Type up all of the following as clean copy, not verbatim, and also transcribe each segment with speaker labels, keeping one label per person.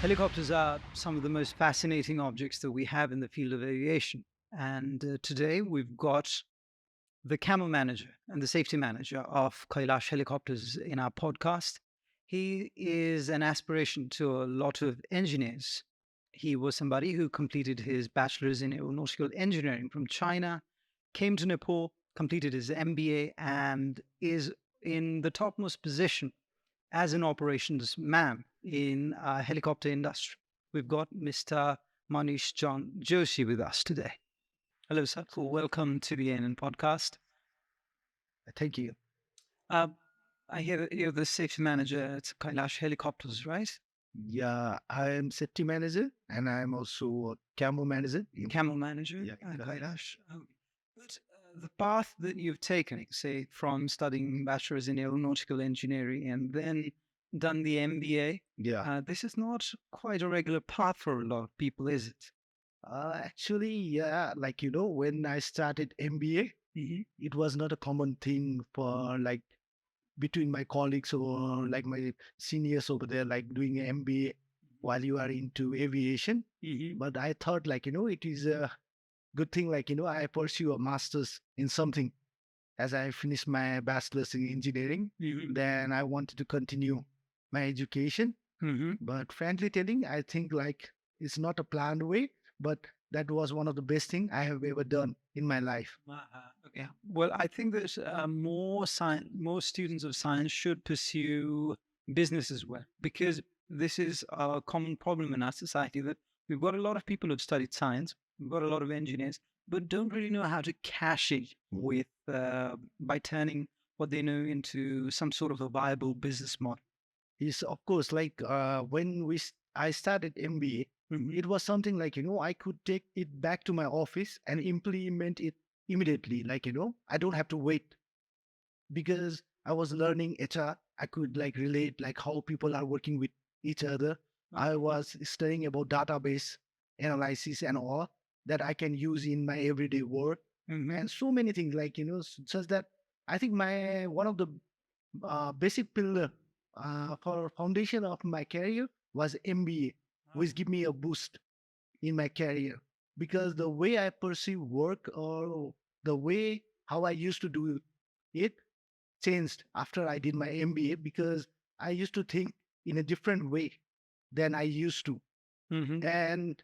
Speaker 1: Helicopters are some of the most fascinating objects that we have in the field of aviation. And today we've got the camel manager and the safety manager of Kailash helicopters in our podcast. He is an aspiration to a lot of engineers. He was somebody who completed his bachelor's in aeronautical engineering from China, came to Nepal, completed his MBA, and is in the topmost position as an operations man in helicopter industry. We've got Mr. Manish Jung Joshi with us today. Hello, sir. Welcome to the ANN podcast.
Speaker 2: Thank you.
Speaker 1: Um, I hear that you're the safety manager at Kailash Helicopters, right?
Speaker 2: Yeah, I am safety manager and I'm also a camel manager.
Speaker 1: Camel manager
Speaker 2: Yeah,
Speaker 1: at
Speaker 2: Kailash.
Speaker 1: Kailash. But the path that you've taken, say, from studying bachelor's in aeronautical engineering and then done the MBA,
Speaker 2: Yeah.
Speaker 1: this is not quite a regular path for a lot of people, is it?
Speaker 2: Actually, yeah, when I started MBA, it was not a common thing for between my colleagues or like my seniors over there, like doing MBA while you are into aviation. But I thought it is a good thing, I pursue a master's in something as I finished my bachelor's in engineering. Then I wanted to continue my education. But frankly telling, I think it's not a planned way, but that was one of the best thing I have ever done in my life.
Speaker 1: Okay. Well, I think that more students of science should pursue business as well, because this is a common problem in our society that we've got a lot of people who've studied science, we've got a lot of engineers, but don't really know how to cash it with by turning what they know into some sort of a viable business model.
Speaker 2: Is of course when I started MBA, it was something I could take it back to my office and implement it immediately. I don't have to wait because I was learning HR. I could relate how people are working with each other. I was studying about database analysis and all that I can use in my everyday work and so many things such that I think my one of the basic pillar for foundation of my career was MBA, which give me a boost in my career because the way I perceive work or the way how I used to do it changed after I did my MBA because I used to think in a different way than I used to. And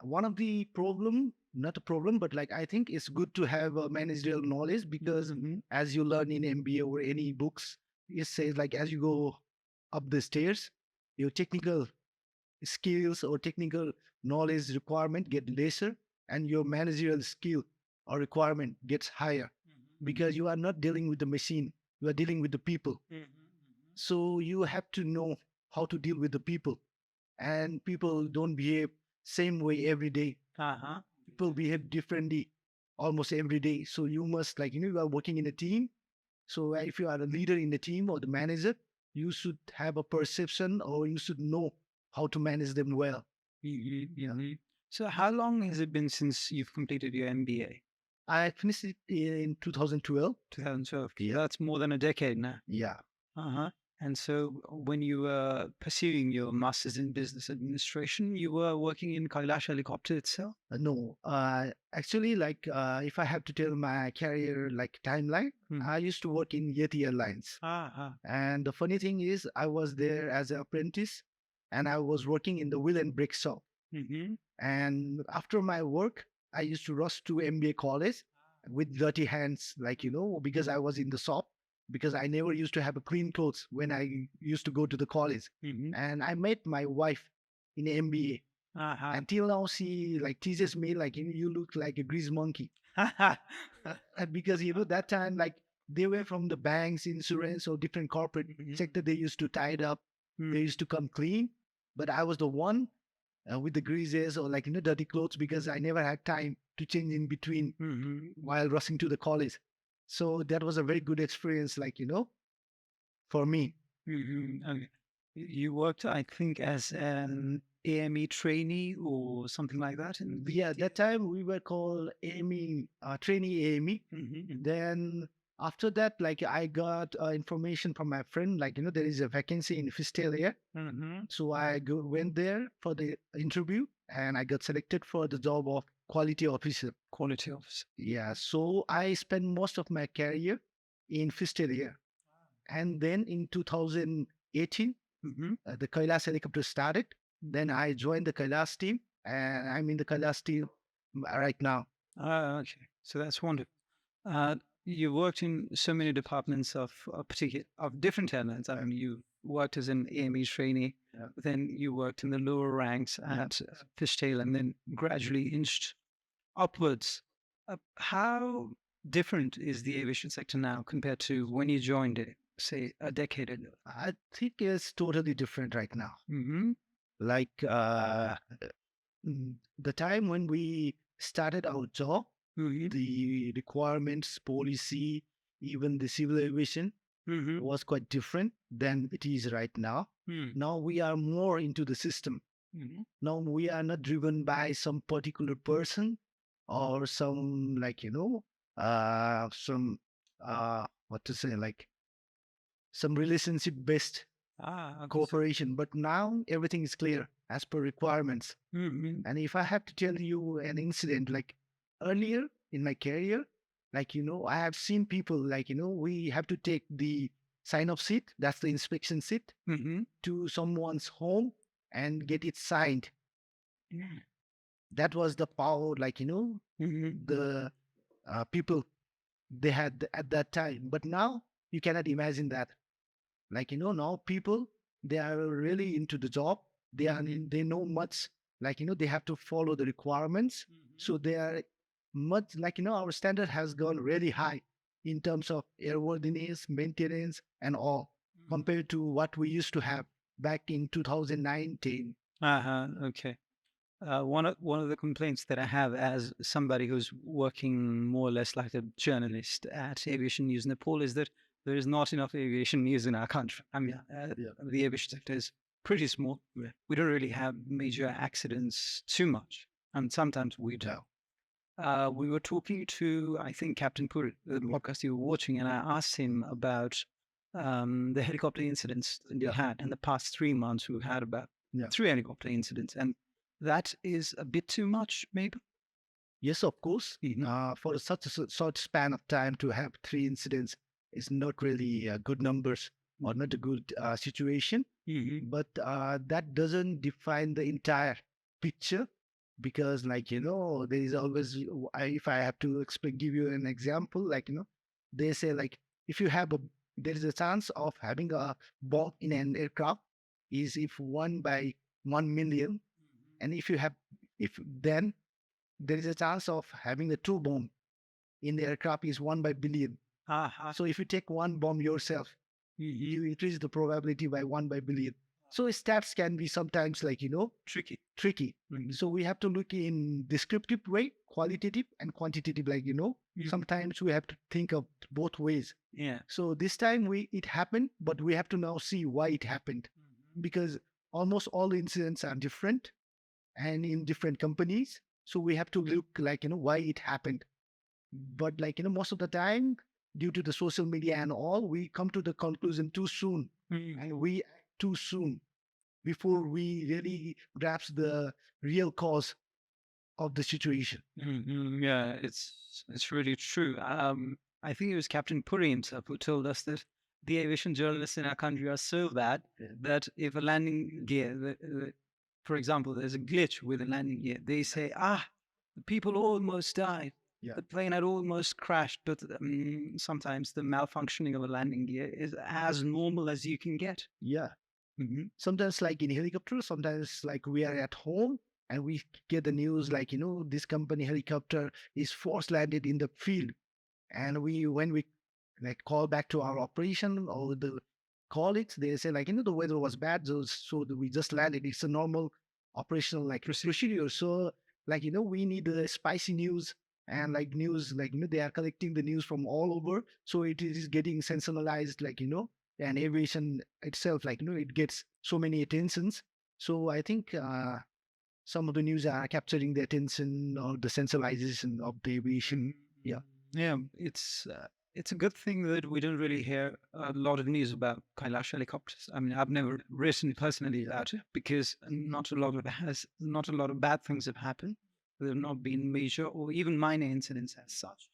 Speaker 2: one of the problem, not a problem, but I think it's good to have a managerial knowledge because as you learn in MBA or any books, it says as you go up the stairs, your technical skills or technical knowledge requirement get lesser and your managerial skill or requirement gets higher because you are not dealing with the machine, you are dealing with the people. So you have to know how to deal with the people, and people don't behave same way every day. People behave differently almost every day. So you must you are working in a team. So if you are a leader in the team or the manager, you should have a perception or you should know how to manage them well.
Speaker 1: Yeah. So, how long has it been since you've completed your MBA?
Speaker 2: I finished it in 2012.
Speaker 1: 2012.
Speaker 2: Yeah.
Speaker 1: That's more than a decade now.
Speaker 2: Yeah.
Speaker 1: Uh-huh. And so when you were pursuing your master's in business administration, you were working in Kailash Helicopter itself?
Speaker 2: No, actually, if I have to tell my career timeline, I used to work in Yeti Airlines. And the funny thing is, I was there as an apprentice and I was working in the wheel and brake shop. And after my work, I used to rush to MBA college with dirty hands, because I was in the shop, because I never used to have a clean clothes when I used to go to the college. And I met my wife in MBA. Until now, she teases me you look like a grease monkey. Because that time they were from the banks, insurance, or different corporate sector. They used to tie it up. They used to come clean, but I was the one with the greases or dirty clothes because I never had time to change in between while rushing to the college. So that was a very good experience, for me.
Speaker 1: Okay. You worked, I think, as an AME trainee or something like that.
Speaker 2: Yeah, that time we were called AME, trainee AME. Then After that, like I got information from my friend, like there is a vacancy in Fistel here. So went there for the interview, and I got selected for the job of quality officer.
Speaker 1: Quality officer.
Speaker 2: Yeah, so I spent most of my career in Fistel here. And then in 2018, the Kailash helicopter started. Then I joined the Kailash team, and I'm in the Kailash team right now.
Speaker 1: Ah, okay. So that's wonderful. Uh, you worked in so many departments of particular of different airlines. I mean, you worked as an AME trainee,
Speaker 2: Yeah.
Speaker 1: then you worked in the lower ranks at Fishtail, and then gradually inched upwards. How different is the aviation sector now compared to when you joined it, say a decade ago?
Speaker 2: I think it's totally different right now.
Speaker 1: Mm-hmm.
Speaker 2: Like the time when we started our job, the requirements, policy, even the civil aviation was quite different than it is right now. Now we are more into the system. Now we are not driven by some particular person or some some what to say, like some relationship based
Speaker 1: Ah, okay.
Speaker 2: cooperation. But now everything is clear as per requirements. And if I have to tell you an incident, like earlier in my career, like, I have seen people like, we have to take the sign off sheet, that's the inspection sheet, to someone's home and get it signed. That was the power, like, the people they had at that time. But now you cannot imagine that. Like, now people, they are really into the job. They know much, like, they have to follow the requirements. So they are much, like, our standard has gone really high in terms of airworthiness, maintenance, and all, compared to what we used to have back in 2019.
Speaker 1: Uh-huh. Okay. One of the complaints that I have as somebody who's working more or less like a journalist at Aviation News Nepal is that there is not enough aviation news in our country. I mean, the aviation sector is pretty small.
Speaker 2: Yeah.
Speaker 1: We don't really have major accidents too much, and sometimes we do. We were talking to, I think, Captain Puri, the podcast you were watching, and I asked him about the helicopter incidents that we had. In the past 3 months, we've had about 3 helicopter incidents, and that is a bit too much, maybe.
Speaker 2: Yes, of course. For such a short span of time to have 3 incidents is not really good numbers or not a good situation. But that doesn't define the entire picture, because, like, there is always, if I have to give you an example, like, they say, like, if you have there is a chance of having a bomb in an aircraft is if 1 by 1 million. And if then there is a chance of having the two bomb in the aircraft is 1 by 1 billion. So if you take one bomb yourself, you increase the probability by 1 by 1 billion. So stats can be sometimes, like, tricky. So we have to look in descriptive way, qualitative and quantitative, like, sometimes we have to think of both ways.
Speaker 1: Yeah.
Speaker 2: So this time it happened, but we have to now see why it happened, because almost all the incidents are different and in different companies. So we have to look, like, why it happened. But, like, most of the time, due to the social media and all, we come to the conclusion too soon, and we act too soon before we really grasp the real cause of the situation.
Speaker 1: Yeah, it's really true. I think it was Captain Puri himself who told us that the aviation journalists in our country are so bad that if a landing gear, for example, there's a glitch with a landing gear, they say, the people almost died.
Speaker 2: Yeah.
Speaker 1: The plane had almost crashed, but sometimes the malfunctioning of a landing gear is as normal as you can get.
Speaker 2: Yeah. Sometimes, like in helicopter, sometimes, like, we are at home and we get the news, like, this company helicopter is force landed in the field. And when we, like, call back to our operation or the colleagues, they say, like, the weather was bad, so we just landed. It's a normal operational, like, procedure. So, like, we need the spicy news, and, like, news, like, they are collecting the news from all over. So it is getting sensationalized, like, and aviation itself, like, it gets so many attentions. So I think some of the news are capturing the attention or the sensationalization of the aviation. Yeah.
Speaker 1: Yeah, it's It's a good thing that we don't really hear a lot of news about Kailash helicopters. I mean, I've never written personally about it because not a lot of bad things have happened. There have not been major or even minor incidents as such.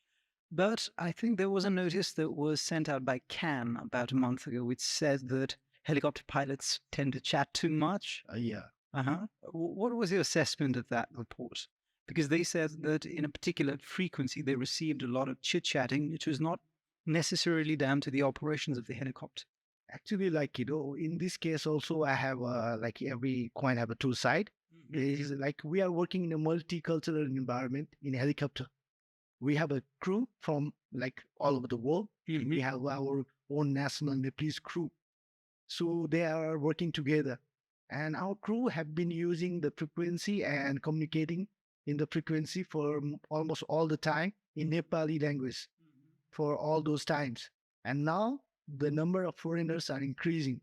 Speaker 1: But I think there was a notice that was sent out by CAN about a month ago, which said that helicopter pilots tend to chat too much.
Speaker 2: Yeah.
Speaker 1: Uh-huh. What was your assessment of that report? Because they said that in a particular frequency, they received a lot of chit chatting, which was not necessarily down to the operations of the helicopter.
Speaker 2: Actually, in this case also, I have like every coin have a two side. Is like we are working in a multicultural environment in a helicopter. We have a crew from like all over the world. We have our own national Nepalese crew. So they are working together. And our crew have been using the frequency and communicating in the frequency for almost all the time in Nepali language for all those times. And now the number of foreigners are increasing.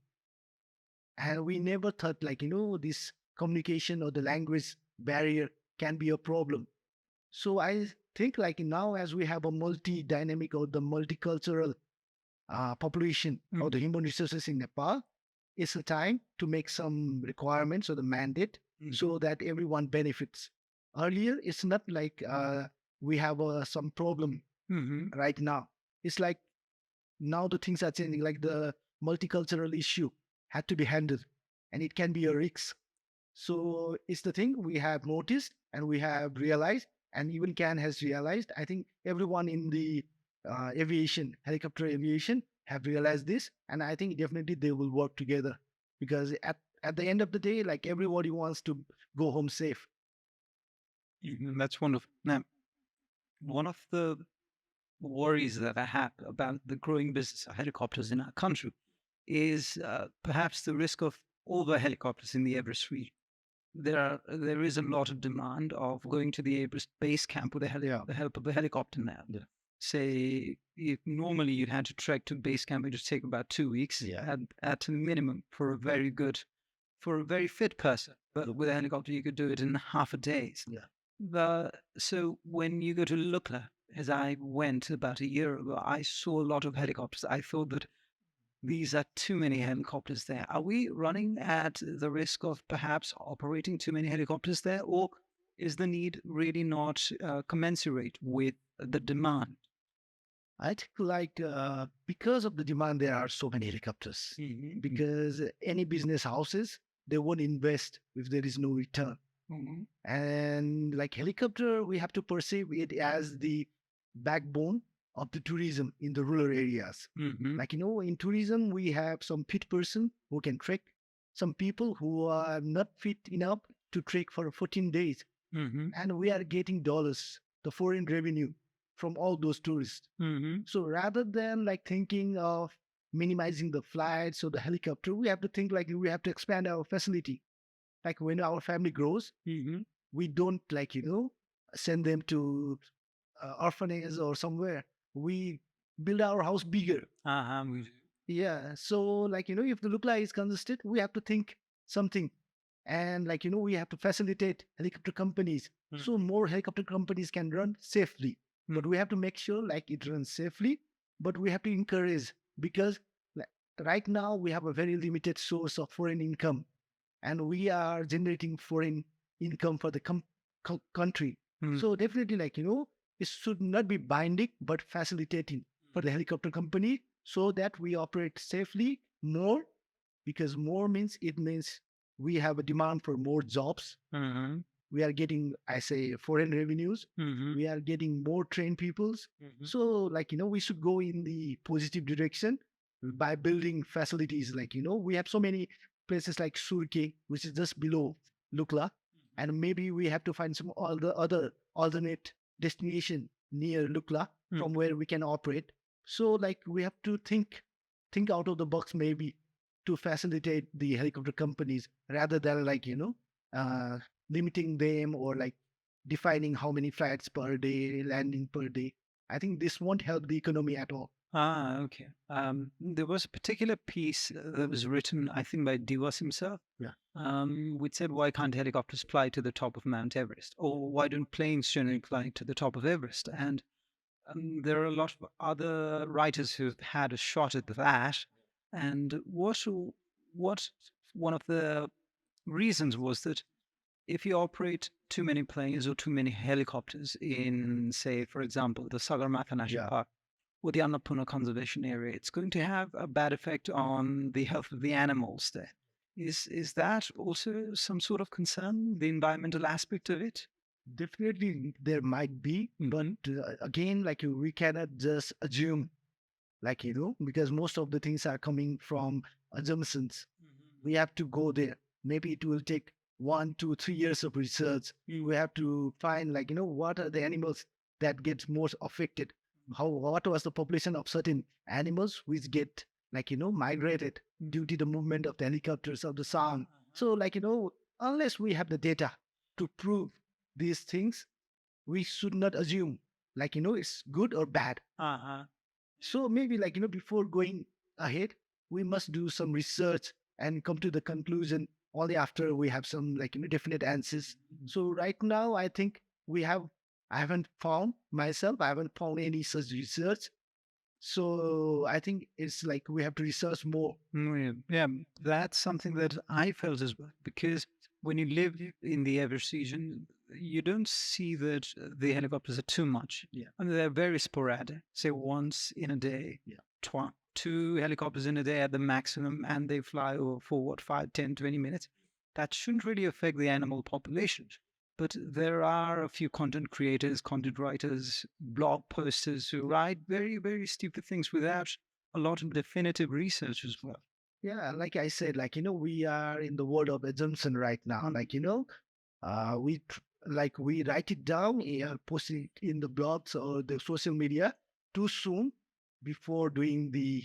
Speaker 2: And we never thought this communication or the language barrier can be a problem. So I think like now as we have a multi-dynamic or the multicultural population or the human resources in Nepal, it's a time to make some requirements or the mandate so that everyone benefits. Earlier, it's not like we have some problem right now. It's like now the things are changing, like the multicultural issue had to be handled and it can be a risk. So it's the thing we have noticed and we have realized, and even Can has realized. I think everyone in the aviation, helicopter aviation, have realized this, and I think definitely they will work together because at the end of the day, like everybody wants to go home safe.
Speaker 1: That's wonderful. Now, one of the worries that I have about the growing business of helicopters in our country is perhaps the risk of over helicopters in the Everest region. There is a lot of demand of going to the Everest base camp with the help of a helicopter now.
Speaker 2: Yeah.
Speaker 1: Say, if normally you had to trek to base camp, it would take about 2 weeks at a minimum for a very fit person. But with a helicopter, you could do it in half a day. So when you go to Lukla, as I went about a year ago, I saw a lot of helicopters. I thought that these are too many helicopters there. Are we running at the risk of perhaps operating too many helicopters there, or is the need really not commensurate with the demand?
Speaker 2: I think because of the demand, there are so many helicopters. Because any business houses, they won't invest if there is no return. And like helicopter, we have to perceive it as the backbone of the tourism in the rural areas. Like, in tourism, we have some fit person who can trek, some people who are not fit enough to trek for 14 days. And we are getting dollars, the foreign revenue from all those tourists. So rather than like thinking of minimizing the flights or the helicopter, we have to think like we have to expand our facility. Like when our family grows, we don't send them to orphanage or somewhere. We build our house bigger. Yeah. So like if the Lukla is congested, we have to think something, and like we have to facilitate helicopter companies so more helicopter companies can run safely. But we have to make sure like it runs safely. But we have to encourage because like, right now we have a very limited source of foreign income, and we are generating foreign income for the country. So definitely, like it should not be binding, but facilitating for the helicopter company so that we operate safely more, because more means it means we have a demand for more jobs. We are getting, I say, foreign revenues. We are getting more trained peoples. So, like, we should go in the positive direction by building facilities. Like, we have so many places like Surke, which is just below Lukla. And maybe we have to find some other alternate destination near Lukla from where we can operate. So, like, we have to think out of the box maybe to facilitate the helicopter companies rather than like limiting them or like defining how many flights per day, landing per day. I think this won't help the economy at all.
Speaker 1: Okay. There was a particular piece that was written, I think, by Divas himself, which said, "Why can't helicopters fly to the top of Mount Everest, or why don't planes generally fly to the top of Everest?" And There are a lot of other writers who've had a shot at that. And what one of the reasons was that if you operate too many planes or too many helicopters in, say, for example, the Sagarmatha National
Speaker 2: Yeah,
Speaker 1: Park or the Annapurna Conservation Area, it's going to have a bad effect on the health of the animals there. Is that also some sort of concern, the environmental aspect of it?
Speaker 2: definitely there might be, but again, we cannot just assume, because most of the things are coming from assumptions. We have to go there. Maybe it will take 1, 2, 3 years of research. We have to find, what are the animals that get most affected? What was the population of certain animals which get, migrated due to the movement of the helicopters of the sound? So, unless we have the data to prove these things, we should not assume, it's good or bad.
Speaker 1: Uh-huh.
Speaker 2: So maybe, before going ahead, we must do some research and come to the conclusion only after we have some, definite answers. So right now, I think I haven't found myself, I haven't found any such research. So I think it's like we have to research more.
Speaker 1: Yeah, that's something that I felt as well. Because when you live in the Everest region, you don't see that the helicopters are too much.
Speaker 2: Yeah.
Speaker 1: I mean, they're very sporadic. Say once in a day,
Speaker 2: Yeah.
Speaker 1: two helicopters in a day at the maximum, and they fly over for what, 5, 10, 20 minutes. That shouldn't really affect the animal population. But there are a few content creators, content writers, blog posters who write very, very stupid things without a lot of definitive research as well.
Speaker 2: Yeah, like I said, we are in the world of assumption right now. We write it down, post it in the blogs or the social media too soon before doing the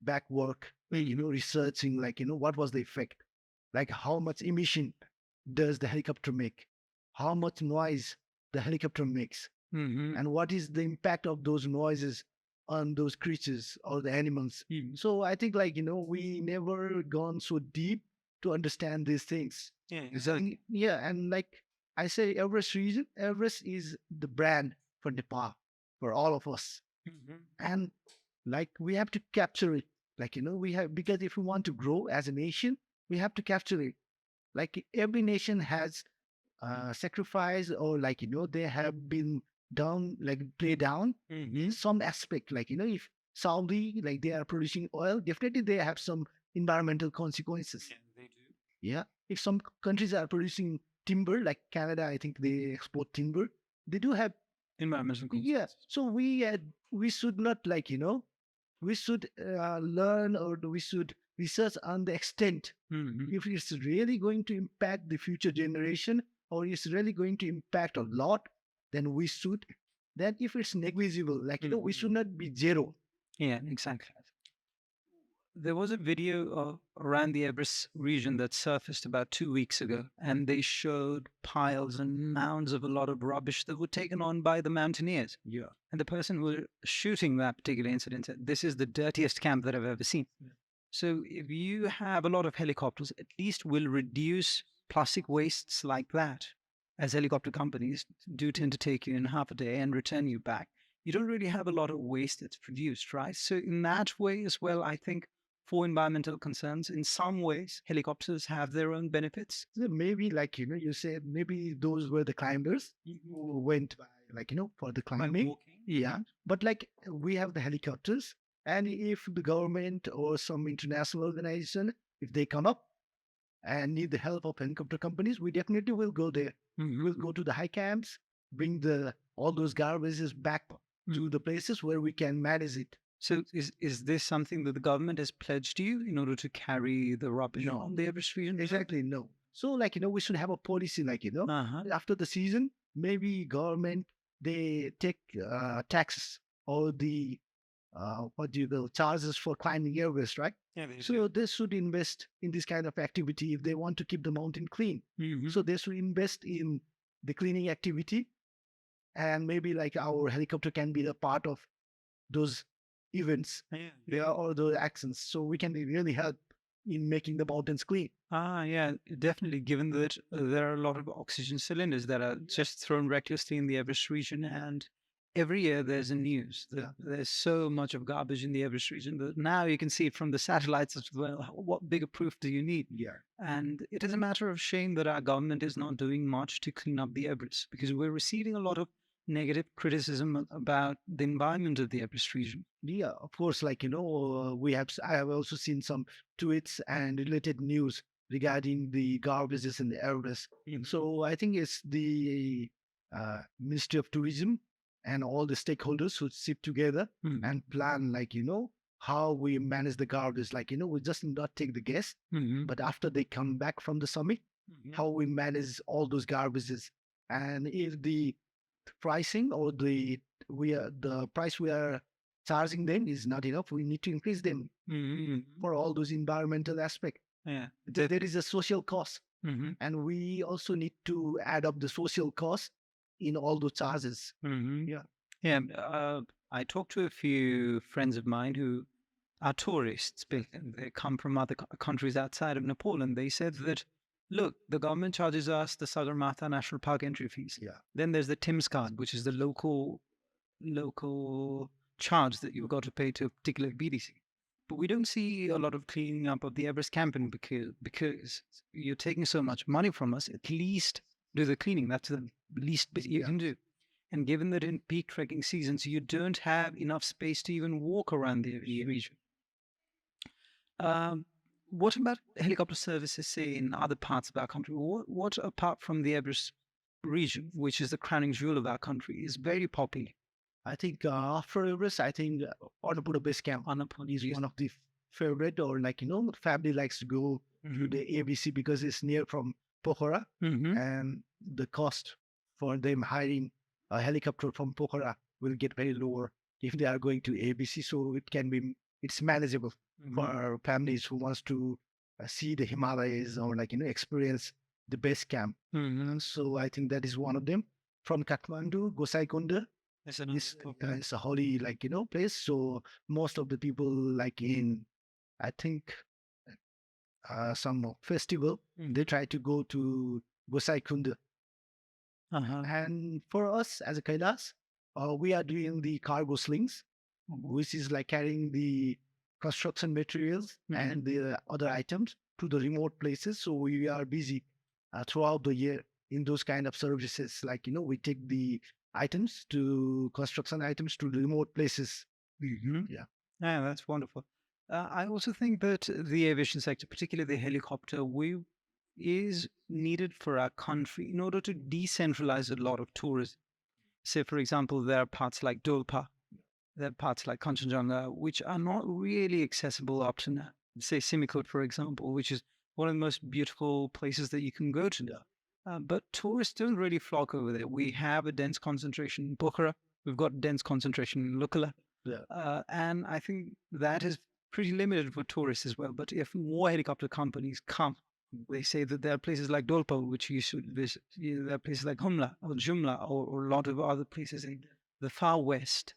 Speaker 2: back work, researching, what was the effect, how much emission does the helicopter make, how much noise the helicopter makes, and what is the impact of those noises on those creatures or the animals. So I think, we never gone so deep to understand these things.
Speaker 1: Yeah, exactly.
Speaker 2: Yeah, and I say, Everest is the brand for Nepal, for all of us. And we have to capture it. We have, because if we want to grow as a nation, we have to capture it. Every nation has sacrifice, or they have been down, play down some aspect, if Saudi, they are producing oil, definitely they have some environmental consequences.
Speaker 1: Yeah, they do.
Speaker 2: Yeah, if some countries are producing timber, like Canada, I think they export timber, they do have
Speaker 1: Environmental
Speaker 2: yeah.
Speaker 1: consequences.
Speaker 2: So we should not, we should learn, or we should research on the extent, if it's really going to impact the future generation, or it's really going to impact a lot, then we should. Then if it's negligible, we should not be zero.
Speaker 1: Yeah, exactly. There was a video around the Everest region that surfaced about 2 weeks ago, and they showed piles and mounds of a lot of rubbish that were taken on by the mountaineers.
Speaker 2: Yeah.
Speaker 1: And the person who was shooting that particular incident said, "This is the dirtiest camp that I've ever seen."
Speaker 2: Yeah.
Speaker 1: So if you have a lot of helicopters, at least we'll reduce plastic wastes like that, as helicopter companies do tend to take you in half a day and return you back. You don't really have a lot of waste that's produced, right? So in that way as well, I think for environmental concerns, in some ways, helicopters have their own benefits.
Speaker 2: So maybe, you said, maybe those were the climbers who went by, for the
Speaker 1: By
Speaker 2: climbing.
Speaker 1: walking.
Speaker 2: Yeah. But we have the helicopters, and if the government or some international organization, if they come up and need the help of helicopter companies, we definitely will go there. We'll go to the high camps, bring all those garbages back to the places where we can manage it.
Speaker 1: So is this something that the government has pledged you in order to carry the rubbish
Speaker 2: No.
Speaker 1: on the Everest region?
Speaker 2: Exactly, no. So, we should have a policy,
Speaker 1: Uh-huh.
Speaker 2: after the season, maybe government, they take taxes, or the what do you call, charges for climbing Everest, right?
Speaker 1: Yeah, they
Speaker 2: So they should invest in this kind of activity if they want to keep the mountain clean. So they should invest in the cleaning activity, and maybe our helicopter can be a part of those events,
Speaker 1: Yeah.
Speaker 2: or those actions, so we can really help in making the mountains clean.
Speaker 1: Yeah, definitely. Given that there are a lot of oxygen cylinders that are just thrown recklessly in the Everest region, and every year there's a news that there's so much of garbage in the Everest region that now you can see it from the satellites as well. What bigger proof do you need?
Speaker 2: Yeah.
Speaker 1: And it is a matter of shame that our government is not doing much to clean up the Everest, because we're receiving a lot of negative criticism about the environment of the Everest region.
Speaker 2: Yeah, of course. I have also seen some tweets and related news regarding the garbages in the Everest. So I think it's the Ministry of Tourism and all the stakeholders who sit together
Speaker 1: Mm.
Speaker 2: and plan, how we manage the garbage. We just not take the guests,
Speaker 1: Mhm.
Speaker 2: but after they come back from the summit,
Speaker 1: Mhm.
Speaker 2: how we manage all those garbages. And if the pricing or the price we are charging them is not enough, we need to increase them
Speaker 1: Mhm.
Speaker 2: for all those environmental aspects.
Speaker 1: Yeah.
Speaker 2: There is a social cost,
Speaker 1: Mhm.
Speaker 2: and we also need to add up the social cost in all those charges.
Speaker 1: Mhm.
Speaker 2: Yeah.
Speaker 1: Yeah. I talked to a few friends of mine who are tourists. They come from other countries outside of Nepal, and they said that, look, the government charges us the Sagarmatha National Park entry fees.
Speaker 2: Yeah.
Speaker 1: Then there's the TIMS card, which is the local charge that you've got to pay to a particular BDC. But we don't see a lot of cleaning up of the Everest camping, because you're taking so much money from us. At least do the cleaning. That's the least bit you
Speaker 2: Yeah.
Speaker 1: can do. And given that in peak trekking seasons, you don't have enough space to even walk around the region. Um, what about helicopter services, say, in other parts of our country? What apart from the Everest region, which is the crowning jewel of our country, is very popular?
Speaker 2: I think after Everest, I think Annapurna Base Camp
Speaker 1: Annapurna
Speaker 2: is
Speaker 1: is.
Speaker 2: one of the favorite, or family likes to go to the ABC because it's near from Pokhara,
Speaker 1: Mm-hmm.
Speaker 2: and the cost for them hiring a helicopter from Pokhara will get very lower if they are going to ABC. So it's manageable for families who wants to see the Himalayas or experience the base camp.
Speaker 1: Mm-hmm.
Speaker 2: So I think that is one of them. From Kathmandu, Gosaikonda
Speaker 1: It's
Speaker 2: is a holy place. So most of the people I think some festival they try to go to Gosai.
Speaker 1: Uh-huh.
Speaker 2: And for us as a Kailash, we are doing the cargo slings, which is like carrying the construction materials and the other items to the remote places. So we are busy throughout the year in those kind of services. We take the construction items to the remote places.
Speaker 1: Mm-hmm.
Speaker 2: Yeah.
Speaker 1: Yeah, that's wonderful. I also think that the aviation sector, particularly the helicopter, is needed for our country in order to decentralize a lot of tourism. Say, for example, there are parts like Dolpa, there are parts like Kanchenjunga, which are not really accessible up to now. Say Simikot, for example, which is one of the most beautiful places that you can go to. But tourists don't really flock over there. We have a dense concentration in Pokhara. We've got dense concentration in Lukala.
Speaker 2: Yeah.
Speaker 1: And I think that is pretty limited for tourists as well. But if more helicopter companies come, they say that there are places like Dolpa, which you should visit. There are places like Humla or Jumla or a lot of other places in the far west.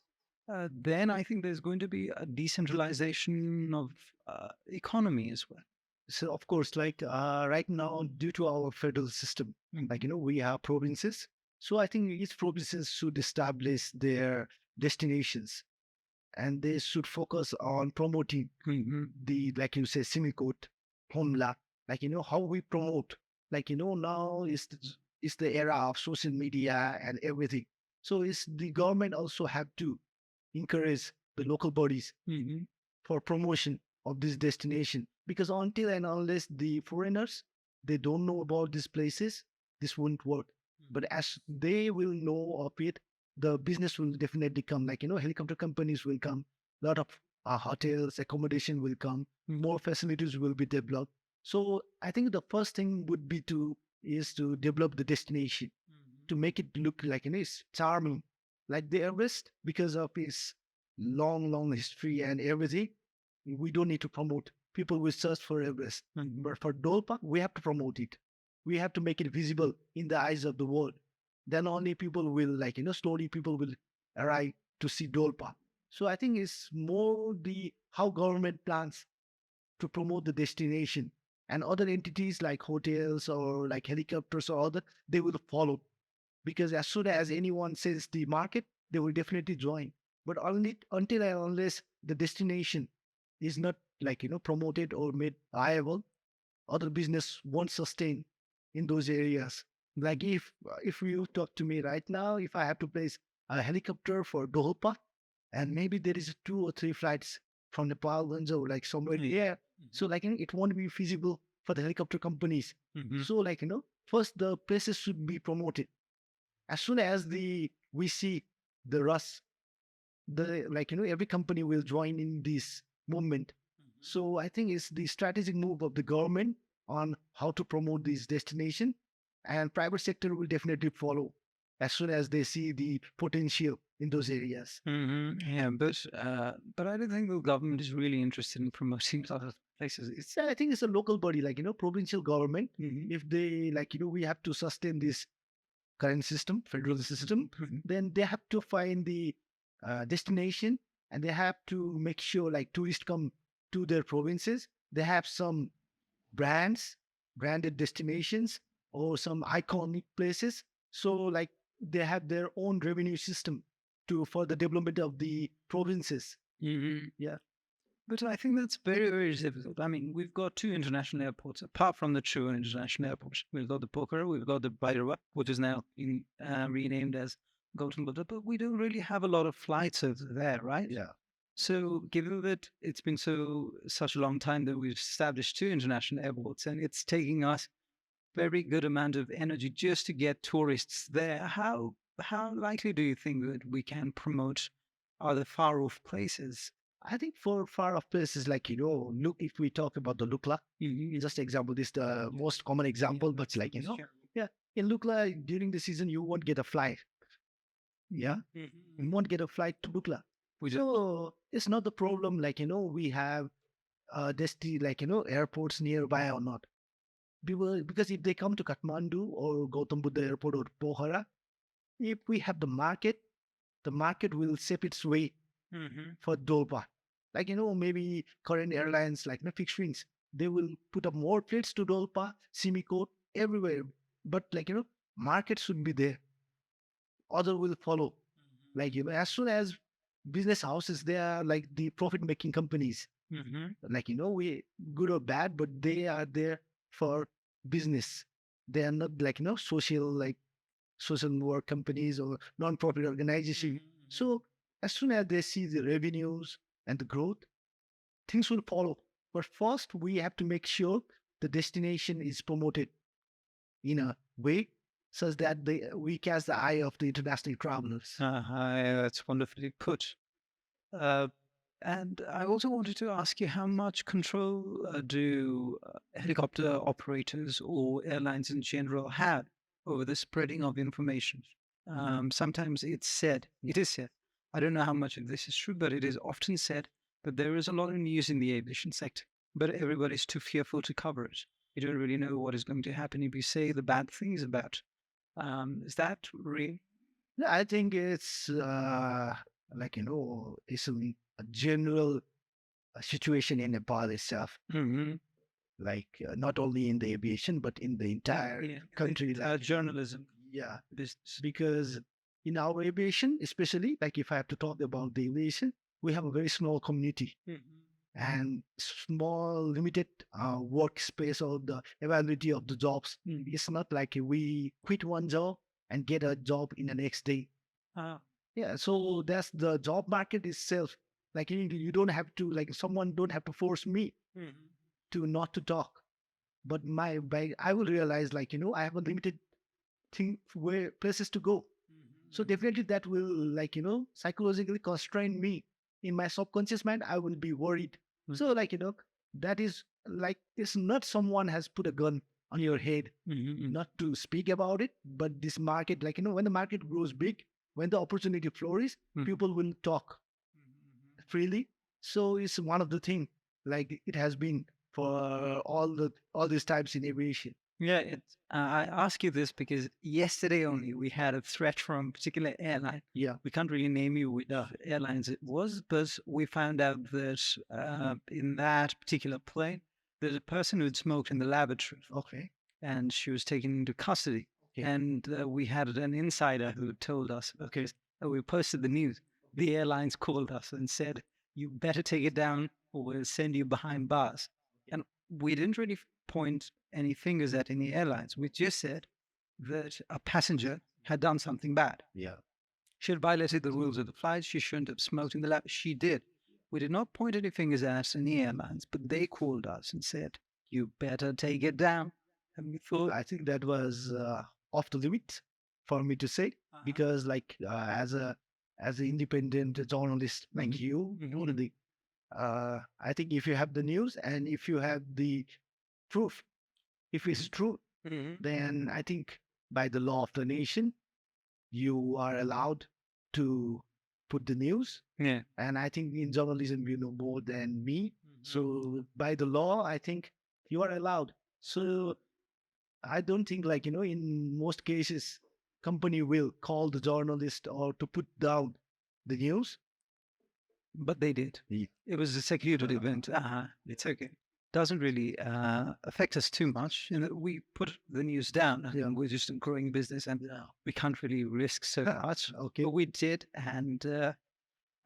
Speaker 1: Then I think there's going to be a decentralization of economy as well.
Speaker 2: So of course, right now, due to our federal system, we have provinces. So I think each provinces should establish their destinations, and they should focus on promoting the, like you say, Simikot, Homla, how we promote. Now is the era of social media and everything. So it's the government also have to encourage the local bodies for promotion of this destination, because until and unless the foreigners they don't know about these places, this won't work. But as they will know of it, the business will definitely come. Helicopter companies will come, a lot of hotels accommodation will come, more facilities will be developed. So I think the first thing would be to develop the destination, to make it look like it's charming, like the Everest, because of its long history and everything. We don't need to promote. People will search for Everest. But for Dolpa, we have to promote it. We have to make it visible in the eyes of the world. Then only people will, slowly people will arrive to see Dolpa. So I think it's more the how government plans to promote the destination, and other entities like hotels or like helicopters or other, they will follow, because as soon as anyone says the market, they will definitely join. But only until and unless the destination is not promoted or made viable, other business won't sustain in those areas. Like if you talk to me right now, if I have to place a helicopter for Dolpa, and maybe there is 2 or 3 flights from Nepal, Ganjo, like somewhere here, so it won't be feasible for the helicopter companies. So first the places should be promoted. As soon as the we see the rush, the every company will join in this movement. So I think it's the strategic move of the government on how to promote this destination, and private sector will definitely follow as soon as they see the potential in those areas.
Speaker 1: Yeah, but I don't think the government is really interested in promoting other places. It's
Speaker 2: I think it's a local body, provincial government. If they we have to sustain this current system, federal system, then they have to find the destination, and they have to make sure tourists come to their provinces. They have some branded destinations, or some iconic places. So they have their own revenue system to for the development of the provinces. Yeah.
Speaker 1: But I think that's very, very difficult. I mean, we've got two international airports, apart from the true international airports. We've got the Pokhara, we've got the Bhairava, which is now renamed as Gautam Buddha, but we don't really have a lot of flights over there, right?
Speaker 2: Yeah.
Speaker 1: So, given that it's been such a long time that we've established two international airports, and it's taking us very good amount of energy just to get tourists there, how likely do you think that we can promote other far off places?
Speaker 2: I think for far off places look, if we talk about the Lukla, just example, this the most common example, but yeah, in Lukla during the season you won't get a flight. Yeah, you won't get a flight to Lukla. So it's not the problem. We have airports nearby or not. Because if they come to Kathmandu or Gautam Buddha Airport or Pokhara, if we have the market will shape its way for Dolpa. Maybe current airlines fixed wings, they will put up more flights to Dolpa, Simicot, everywhere. But market should be there. Other will follow. As soon as business houses, they are like the profit making companies. We good or bad, but they are there for business. They are not social work companies or non-profit organization. So as soon as they see the revenues and the growth, things will follow. But first, we have to make sure the destination is promoted in a way such that we catch the eye of the international travelers.
Speaker 1: That's wonderfully put. Uh, and I also wanted to ask you how much control do helicopter operators or airlines in general have over the spreading of information? Sometimes it is said, I don't know how much of this is true, but it is often said that there is a lot of news in the aviation sector, but everybody's too fearful to cover it. You don't really know what is going to happen if you say the bad things about. Is that real?
Speaker 2: I think it's it's a general situation in Nepal itself. Not only in the aviation but in the entire country.
Speaker 1: Journalism.
Speaker 2: Yeah,
Speaker 1: Business.
Speaker 2: because in our aviation, especially if I have to talk about the aviation, we have a very small community and small limited workspace or the availability of the jobs. It's not like we quit one job and get a job in the next day. Yeah, so that's the job market itself. You don't have to someone don't have to force me to not to talk. But I will realize I have a limited thing where places to go. So definitely that will psychologically constrain me. In my subconscious mind, I will be worried. So that is it's not someone has put a gun on your head not to speak about it, but this market when the market grows big, when the opportunity flourishes, people will talk freely. So it's one of the things it has been for all these times in aviation.
Speaker 1: Yeah, I ask you this because yesterday only we had a threat from a particular airline.
Speaker 2: Yeah.
Speaker 1: We can't really name you which airlines it was, but we found out that in that particular plane, there's a person who'd smoked in the lavatory.
Speaker 2: Okay.
Speaker 1: And she was taken into custody.
Speaker 2: Okay.
Speaker 1: And we had an insider who told us, okay, and we posted the news, the airlines called us and said, "You better take it down, or we'll send you behind bars." And we didn't really point any fingers at any airlines. We just said that a passenger had done something bad.
Speaker 2: Yeah.
Speaker 1: She had violated the rules of the flight. She shouldn't have smoked in the lab. She did. We did not point any fingers at any airlines, but they called us and said, "You better take it down." And we thought,
Speaker 2: I think that was off the limit for me to say, because like as an independent journalist like you, I think if you have the news and if you have the proof, if it's true, then I think by the law of the nation, you are allowed to put the news.
Speaker 1: yeah.
Speaker 2: And I think in journalism, you know more than me. So by the law, I think you are allowed. So I don't think like, in most cases, company will call the journalist or to put down the news.
Speaker 1: But they did.
Speaker 2: Yeah.
Speaker 1: It was a secluded event. It's okay. Doesn't really affect us too much. We put the news down, and
Speaker 2: Yeah.
Speaker 1: we're just a growing business, and
Speaker 2: Yeah.
Speaker 1: we can't really risk so much.
Speaker 2: Okay.
Speaker 1: But we did, and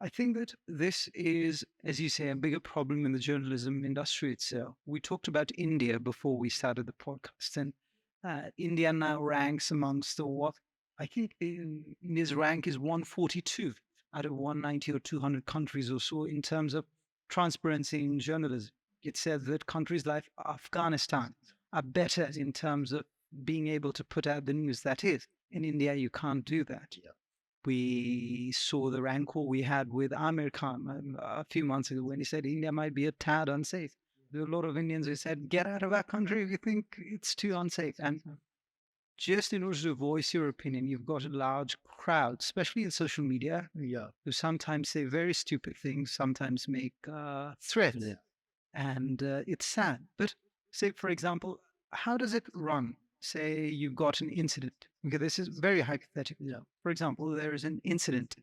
Speaker 1: I think that this is, as you say, a bigger problem in the journalism industry itself. We talked about India before we started the podcast, and India now ranks amongst the what I think India's rank is 142 out of 190 or 200 countries or so in terms of transparency in journalism. It says that countries like Afghanistan are better in terms of being able to put out the news. That is, in India, you can't do that.
Speaker 2: Yeah.
Speaker 1: We saw the rancor we had with Amir Khan a few months ago when he said India might be a tad unsafe. There were a lot of Indians who said, "Get out of our country if you think it's too unsafe." And just in order to voice your opinion, you've got a large crowd, especially in social media,
Speaker 2: Yeah.
Speaker 1: who sometimes say very stupid things, sometimes make threats.
Speaker 2: Yeah.
Speaker 1: And it's sad. But say, for example, how does it run? Say you've got an incident. Okay, this is very hypothetical.
Speaker 2: Yeah.
Speaker 1: For example, there is an incident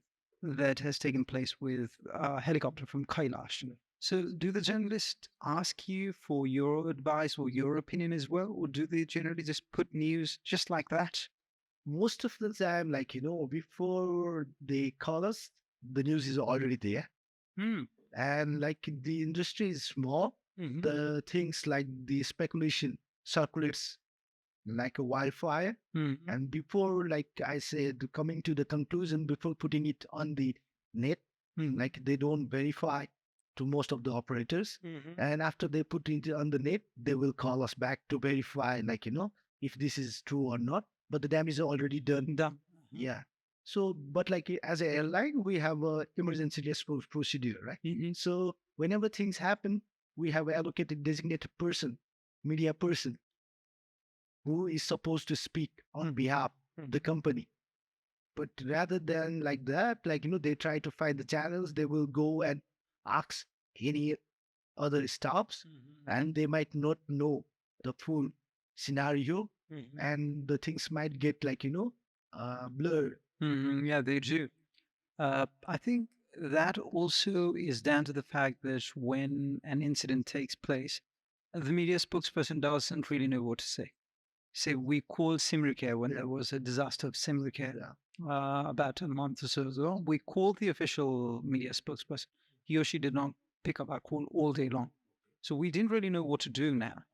Speaker 1: that has taken place with a helicopter from Kailash. So, do the journalists ask you for your advice or your opinion as well, or do they generally just put news just like that?
Speaker 2: Most of the time, like, before they call us, the news is already there.
Speaker 1: Hmm.
Speaker 2: And like the industry is small, the things like the speculation circulates like a wildfire.
Speaker 1: Mhm.
Speaker 2: And before, like I said, coming to the conclusion, before putting it on the net,
Speaker 1: Mhm.
Speaker 2: like they don't verify to most of the operators. And after they put it on the net, they will call us back to verify, like, if this is true or not. But the damage is already done.
Speaker 1: Done.
Speaker 2: Yeah. So, but like as an airline, we have a emergency response procedure, right? So whenever things happen, we have allocated designated person, media person, who is supposed to speak on behalf of the company. But rather than like that, like, they try to find the channels, they will go and ask any other staffs, and they might not know the full scenario, and the things might get like, blurred.
Speaker 1: Yeah, they do. I think that also is down to the fact that when an incident takes place, the media spokesperson doesn't really know what to say. Say, we called Simricare when there was a disaster of Simricare about a month or so ago. We called the official media spokesperson. He or she did not pick up our call all day long. So we didn't really know what to do now.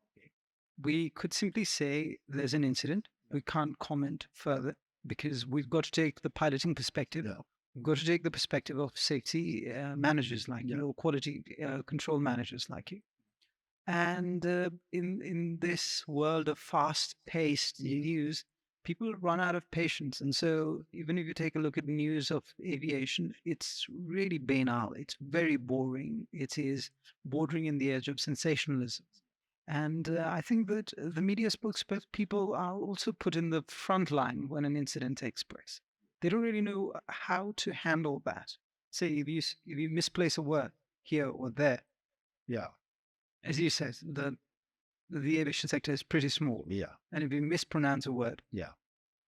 Speaker 1: We could simply say there's an incident. We can't comment further because we've got to take the piloting perspective.
Speaker 2: Yeah.
Speaker 1: We've got to take the perspective of safety managers like you, or quality control managers like you. And in this world of fast-paced news, people run out of patience. And so, even if you take a look at the news of aviation, it's really banal. It's very boring. It is bordering in the edge of sensationalism. And I think that the media spokespeople are also put in the front line when an incident takes place. They don't really know how to handle that. Say if you misplace a word here or there,
Speaker 2: Yeah.
Speaker 1: as you said, the aviation sector is pretty small.
Speaker 2: Yeah.
Speaker 1: And if you mispronounce a word,
Speaker 2: Yeah.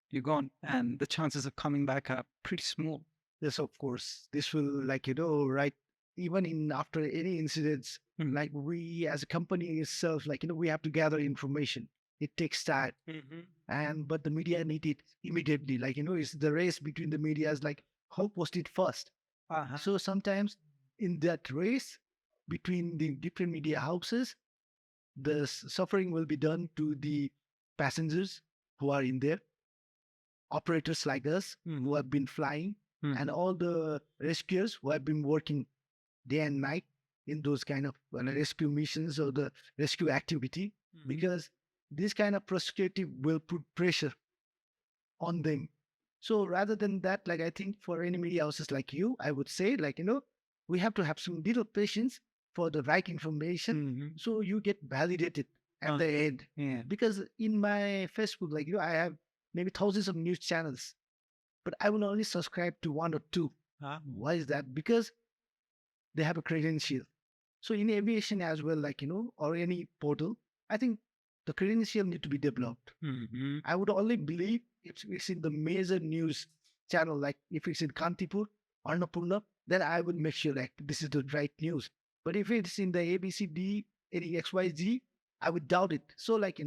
Speaker 1: you're gone. And the chances of coming back are pretty small.
Speaker 2: Yes, of course. This will like, right. Even in after any incidents, like we as a company itself, like, we have to gather information. It takes time. And but the media need it immediately. Like, it's the race between the media is like who posted first.
Speaker 1: Uh-huh.
Speaker 2: So sometimes in that race between the different media houses, the suffering will be done to the passengers who are in there, operators like us who have been flying, and all the rescuers who have been working day and night in those kind of rescue missions or the rescue activity, because this kind of perspective will put pressure on them. So rather than that, like I think for any media houses like you, I would say like, we have to have some little patience for the right information so you get validated at the end.
Speaker 1: Yeah.
Speaker 2: Because in my Facebook, like I have maybe thousands of news channels, but I will only subscribe to one or two. Why is that? Because they have a credential. So in aviation as well, like, or any portal, I think the credential need to be developed. I would only believe if it's in the major news channel, like if it's in Kantipur or Annapurna, then I would make sure like this is the right news. But if it's in the ABCD, any XYZ, I would doubt it. So like,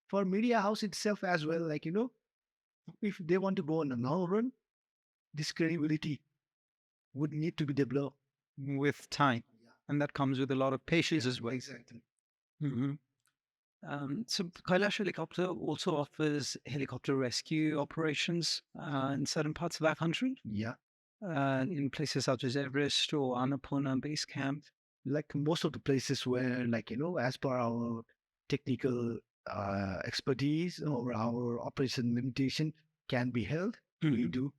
Speaker 2: for media house itself as well, like, if they want to go on a long run, this credibility would need to be developed.
Speaker 1: With time. And that comes with a lot of patience as well.
Speaker 2: Exactly.
Speaker 1: hmm so Kailash Helicopter also offers helicopter rescue operations in certain parts of our country,
Speaker 2: Yeah.
Speaker 1: in places such as Everest or Annapurna Base Camp.
Speaker 2: Like most of the places where, like, as per our technical expertise or our operation limitation can be held, we do.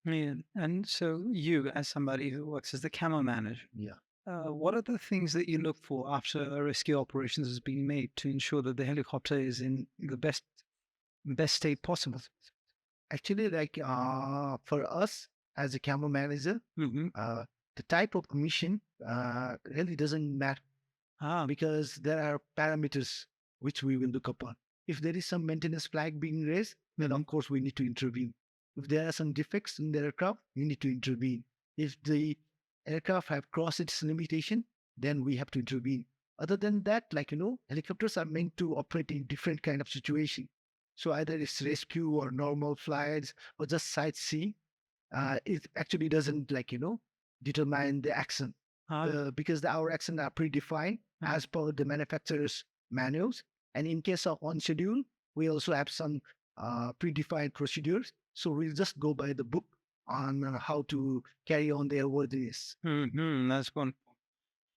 Speaker 1: Yeah. And so you, as somebody who works as the camera manager,
Speaker 2: Yeah.
Speaker 1: what are the things that you look for after a rescue operations has been made to ensure that the helicopter is in the best state possible?
Speaker 2: Actually, like for us as a camera manager, the type of mission really doesn't matter because there are parameters which we will look upon. If there is some maintenance flag being raised, then of course we need to intervene. If there are some defects in the aircraft, we need to intervene. If the aircraft have crossed its limitation, then we have to intervene. Other than that, like helicopters are meant to operate in different kind of situation. So either it's rescue or normal flights or just sightseeing. It actually doesn't like determine the action because our actions are predefined as per the manufacturer's manuals. And in case of on schedule, we also have some predefined procedures. So we'll just go by the book on how to carry on the airworthiness.
Speaker 1: That's wonderful.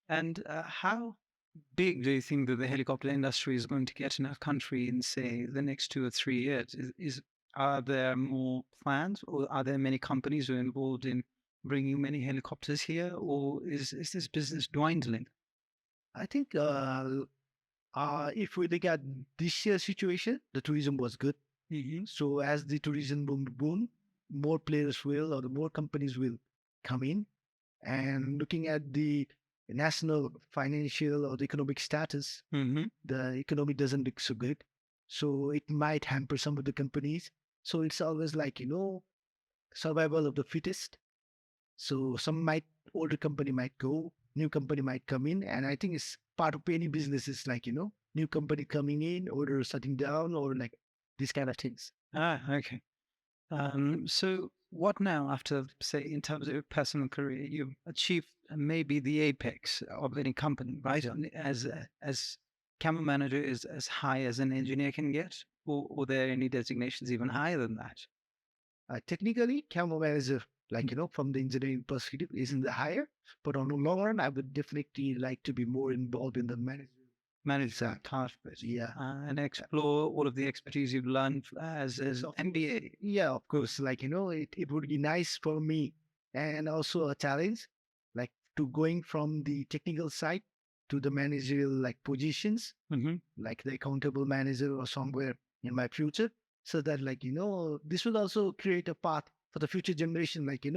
Speaker 1: And how big do you think that the helicopter industry is going to get in our country in, say, the next 2 or 3 years? Are there more plans, or are there many companies who are involved in bringing many helicopters here, or is this business dwindling?
Speaker 2: I think if we look at this year's situation, the tourism was good. So as the tourism boom, more players will or the more companies will come in. And looking at the national financial or the economic status, the economy doesn't look so good. So it might hamper some of the companies. So it's always like, survival of the fittest. So some might older company might go, new company might come in, and I think it's part of any business. Is like new company coming in, or shutting down, or like these kind of things.
Speaker 1: Okay. So what now after, say, in terms of your personal career, you've achieved maybe the apex of any company, right? As camera manager is as high as an engineer can get, or there are any designations even higher than that?
Speaker 2: Technically, camera manager, like from the engineering perspective, isn't the higher, but on the long run, I would definitely like to be more involved in the management.
Speaker 1: Manage that task bit,
Speaker 2: Yeah.
Speaker 1: and explore all of the expertise you've learned as MBA.
Speaker 2: Yeah, of course. Like, it would be nice for me and also a challenge, like to going from the technical side to the managerial like positions, like the accountable manager or somewhere in my future. So that like, this will also create a path for the future generation. Like,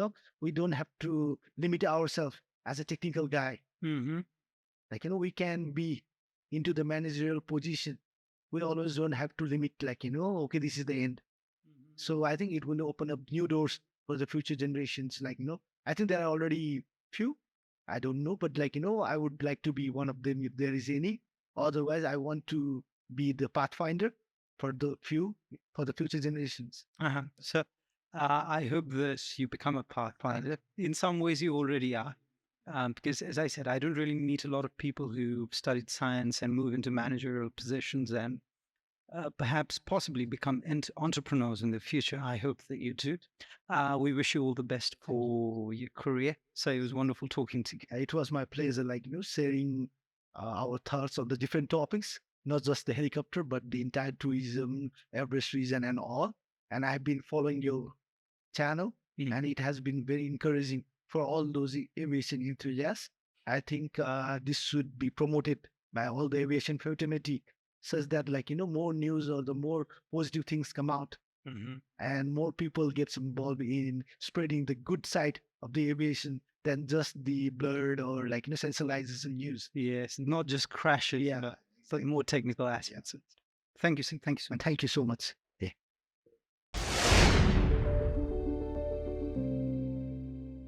Speaker 2: we don't have to limit ourselves as a technical guy. Like, we can be into the managerial position. We always don't have to limit like, okay, this is the end. So I think it will open up new doors for the future generations. Like, I think there are already few. I don't know, but like, I would like to be one of them if there is any. Otherwise, I want to be the pathfinder for the few, for the future generations.
Speaker 1: So I hope that you become a pathfinder. In some ways, you already are. Because, as I said, I don't really meet a lot of people who've studied science and move into managerial positions and perhaps possibly become entrepreneurs in the future. I hope that you do. We wish you all the best for your career. So it was wonderful talking to you.
Speaker 2: It was my pleasure, like, sharing our thoughts on the different topics, not just the helicopter, but the entire tourism, Everest region, and all. And I've been following your channel, and it has been very encouraging for all those aviation enthusiasts. I think this should be promoted by all the aviation fraternity, such that, like, more news or the more positive things come out, and more people gets involved in spreading the good side of the aviation than just the blurred or, like, sensationalization news.
Speaker 1: Yes, not just crashes,
Speaker 2: Yeah.
Speaker 1: but more technical aspects. Thank you. Thank you so
Speaker 2: And
Speaker 1: much.
Speaker 2: thank you so much.